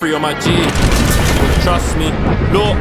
Free on my G, trust me. Look,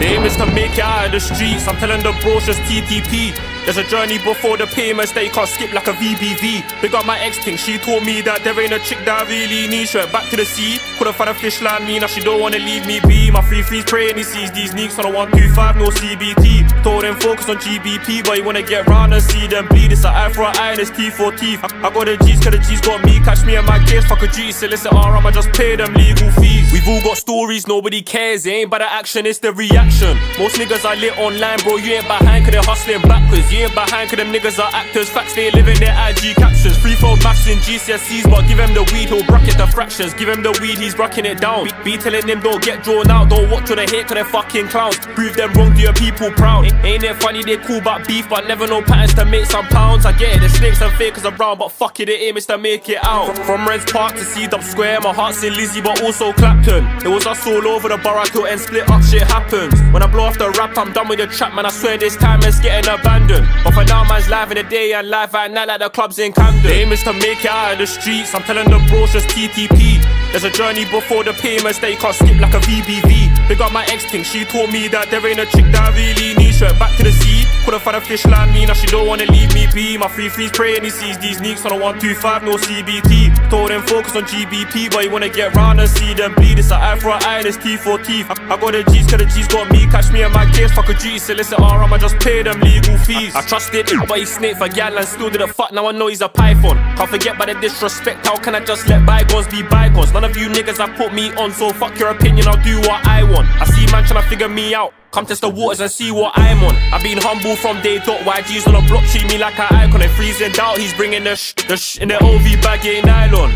the aim is to make it out of the streets. I'm telling the bros just TTP. There's a journey before the payments that you can't skip like a VBV. Big up my ex thing, she told me that there ain't a chick that I really need. She went back to the sea, couldn't find a fish like me. Now she don't wanna leave me be. My 3-3's praying he sees these neeks on a 125, no CBT. Told him focus on GBP, but you wanna get round and see them bleed. It's an eye for an eye and it's teeth for teeth. I got the G's cause the G's got me. Catch me and my kids, fuck a G. Solicitor, I'ma just pay them legal fees. We've all got stories, nobody cares. It ain't by the action, it's the reaction. Most niggas are lit online, bro, you ain't behind cause they're hustling backwards. You ain't behind cause them niggas are actors. Facts, they live in their IG captions. Free-fold maths in GCSEs, but give him the weed, he'll bracket the fractions. Give him the weed, he's bracking it down. Be telling them don't get drawn out, don't watch what they hate cause they're fucking clowns. Prove them wrong, do your people proud. Ain't it funny they cool about beef, but never know patterns to make some pounds. I get it, the snakes and fakers around, but fuck it, the aim is to make it out. From Reds Park to C-Dub Square, my heart's in Lizzie but also Clapton. It was us all over the borough till end split up, shit happens. When I blow off the rap, I'm done with the trap, man, I swear this time it's getting abandoned. But for now, man's live in the day and live at night like the clubs in Camden. The aim is to make it out of the streets, I'm telling the bros just TTP. There's a journey before the payments that you can't skip like a VBV. Big up my ex thing, she told me that there ain't a chick that I really need. She went back to the sea, couldn't find a fish like me. Now she don't wanna leave me be. My 3-3's praying he sees these neeks on a 125, no CBT. Told him focus on GBP, but you wanna get round and see them bleed. It's an eye for an eye and it's teeth for teeth. I got the G's cause the G's got me. Catch me and my kids, fuck a G. Solicitor, I'ma just pay them legal fees. I trusted him, but he snaked for gal and still didn't fuck. Now I know he's a python. Can't forget by the disrespect, how can I just let bygones be bygones? None of you niggas have put me on, so fuck your opinion, I'll do what I want. I see man tryna figure me out, come test the waters and see what I'm on. I've been humble from day dot. YG's on a block, treat me like an icon. And freezing doubt, he's bringing the sh in the OV bag, ain't nylon.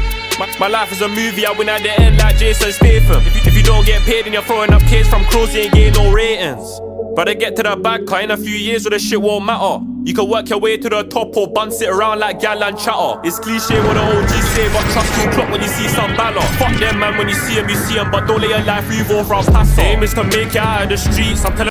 My life is a movie, I win at the end like Jason Statham. If you don't get paid and you're throwing up kids from crows, you ain't getting no ratings. Better get to the bag, cause in a few years all the shit won't matter. You can work your way to the top or bounce it around like gal and chatter. It's cliche what the OGs say, but trust you clock when you see some baller. Fuck them man, when you see them, but don't let your life revolve around past. The aim is to make it out of the streets, I'm telling